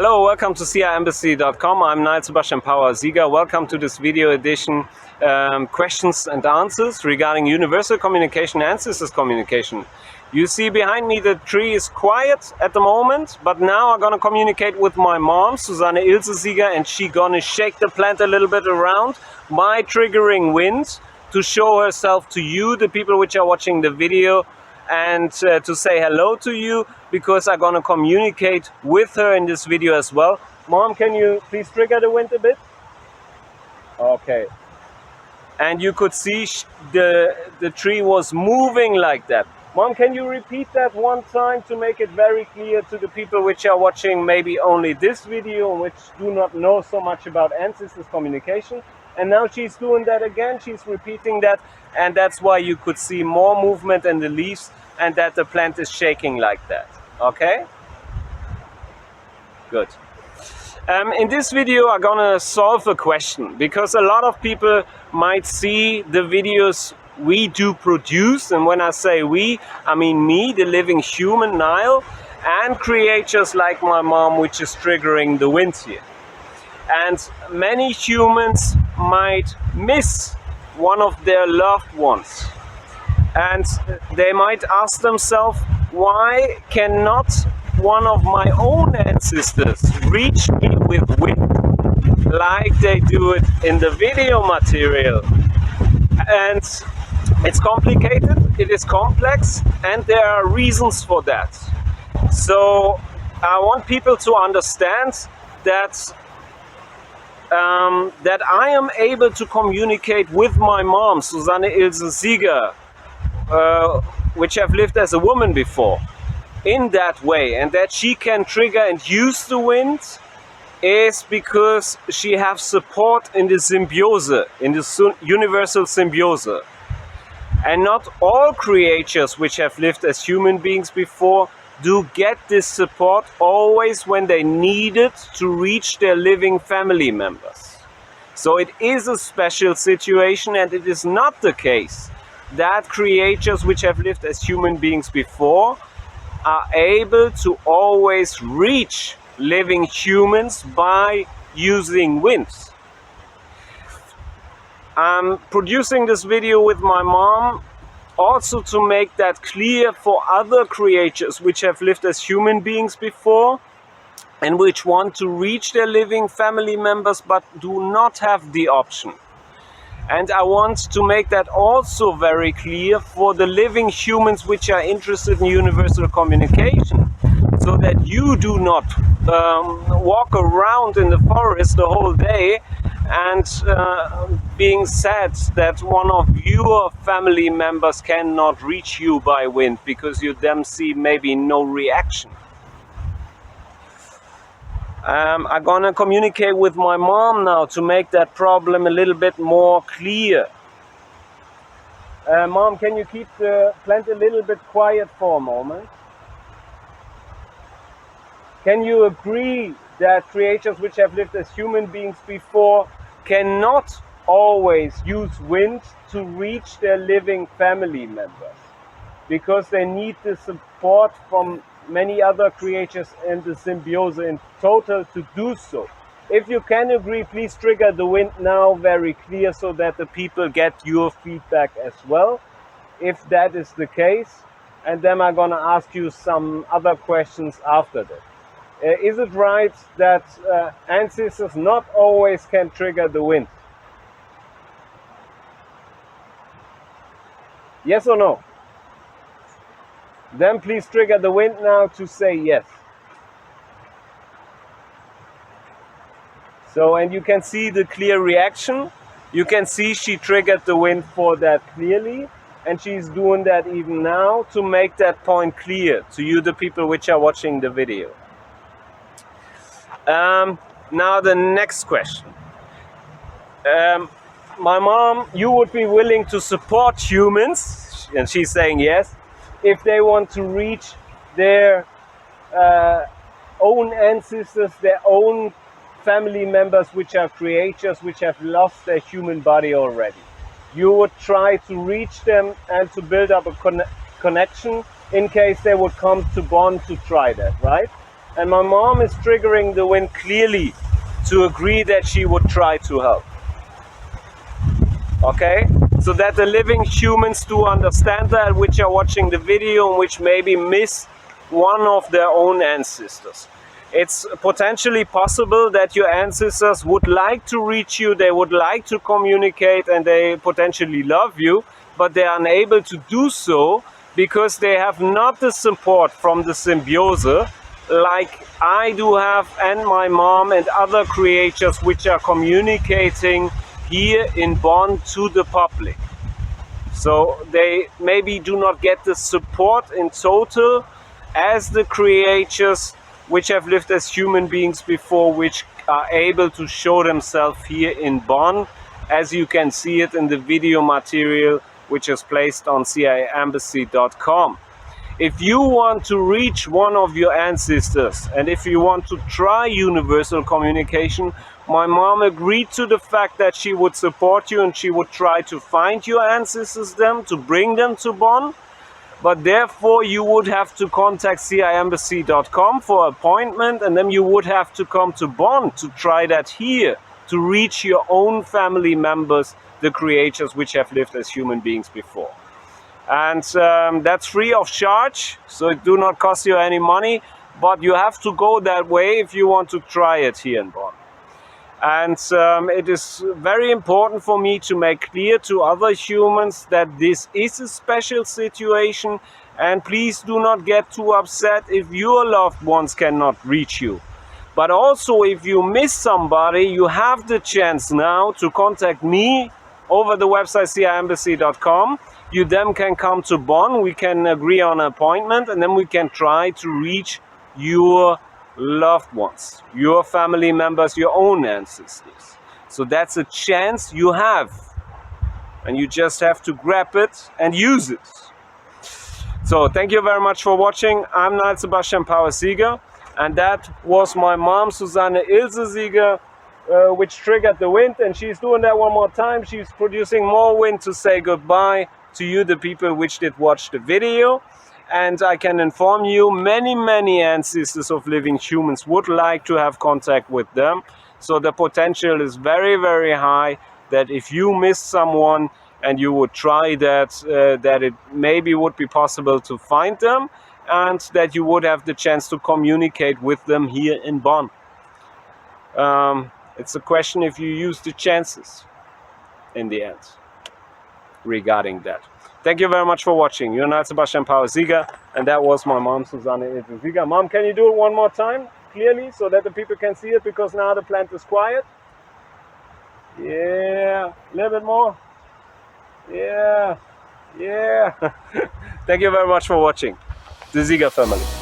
Hello, welcome to CIembassy.com. I'm Niall Sebastian Power-Sieger. Welcome to this video edition, questions and answers regarding universal communication and systems communication. You see behind me the tree is quiet at the moment, but now I'm gonna communicate with my mom, Susanne Ilse, and she gonna shake the plant a little bit around by triggering wind to show herself to you, the people which are watching the video, and to say hello to you, because I'm gonna communicate with her in this video as well. Mom, can you please trigger the wind a bit? Okay. And you could see the tree was moving like that. Mom, can you repeat that one time to make it very clear to the people which are watching maybe only this video, which do not know so much about ancestors communication? And now she's doing that again, she's repeating that, and that's why you could see more movement in the leaves and that the plant is shaking like that. Okay? Good. In this video I'm gonna solve a question, because a lot of people might see the videos we do produce, and when I say we, I mean me, the living human, Niall, and creatures like my mom, which is triggering the wind here. And many humans might miss one of their loved ones, and they might ask themselves, why cannot one of my own ancestors reach me with wind like they do it in the video material? And it's complicated, it is complex, and there are reasons for that. So I want people to understand that that I am able to communicate with my mom, Susanne Ilse, which have lived as a woman before, in that way, and that she can trigger and use the wind is because she has support in the symbiose, in the universal symbiose. And not all creatures which have lived as human beings before do get this support always when they need it to reach their living family members. So it is a special situation, and it is not the case that creatures which have lived as human beings before are able to always reach living humans by using winds. I'm producing this video with my mom also to make that clear for other creatures which have lived as human beings before and which want to reach their living family members but do not have the option. And I want to make that also very clear for the living humans which are interested in universal communication, so that you do not walk around in the forest the whole day and being sad that one of your family members cannot reach you by wind because you then see maybe no reaction. I'm gonna communicate with my mom now to make that problem a little bit more clear. Mom, can you keep the plant a little bit quiet for a moment? Can you agree that creatures which have lived as human beings before cannot always use wind to reach their living family members, because they need the support from many other creatures in the symbiose in total to do so? If you can agree, please trigger the wind now very clear so that the people get your feedback as well, if that is the case. And then I'm gonna ask you some other questions after that. Is it right that ancestors not always can trigger the wind? Yes or no? Then please trigger the wind now to say yes. So, and you can see the clear reaction. You can see she triggered the wind for that clearly, and she's doing that even now to make that point clear to you, the people which are watching the video. Now the next question. My mom, you would be willing to support humans, and she's saying yes, if they want to reach their own ancestors, their own family members which are creatures which have lost their human body already. You would try to reach them and to build up a connection in case they would come to bond to try that, right? and my mom is triggering the wind clearly to agree that she would try to help. Okay, so that the living humans do understand that, which are watching the video and which maybe miss one of their own ancestors. It's potentially possible that your ancestors would like to reach you, they would like to communicate, and they potentially love you, but they are unable to do so because they have not the support from the symbiosis like I do have, and my mom and other creatures which are communicating here in Bonn to the public. So they maybe do not get the support in total as the creatures which have lived as human beings before, which are able to show themselves here in Bonn, as you can see it in the video material which is placed on ciaembassy.com. If you want to reach one of your ancestors, and if you want to try universal communication, my mom agreed to the fact that she would support you and she would try to find your ancestors, to bring them to Bonn. But therefore you would have to contact ciaembassy.com for appointment, and then you would have to come to Bonn to try that here, to reach your own family members, the creatures which have lived as human beings before. And that's free of charge, so it do not cost you any money, but you have to go that way if you want to try it here in Bonn. And it is very important for me to make clear to other humans that this is a special situation, and please do not get too upset if your loved ones cannot reach you. But also, if you miss somebody, you have the chance now to contact me over the website ciaembassy.com. You then can come to Bonn, we can agree on an appointment, and then we can try to reach your loved ones, your family members, your own ancestors. So that's a chance you have, and you just have to grab it and use it. So thank you very much for watching. I'm Niall Sebastian Power Sieger, and that was my mom, Susanne Ilse Sieger, which triggered the wind, and she's doing that one more time. She's producing more wind to say goodbye to you, the people which did watch the video. And I can inform you, many ancestors of living humans would like to have contact with them. So the potential is very high that if you miss someone and you would try that, that it maybe would be possible to find them, and that you would have the chance to communicate with them here in Bonn. It's a question if you use the chances in the end regarding that. Thank you very much for watching. You're Niall Sebastian Power Sieger, and that was my mom, Susanne Ilse Sieger. Mom, can you do it one more time, clearly, so that the people can see it, because now the plant is quiet? Yeah, a little bit more. Yeah. Thank you very much for watching. The Sieger family.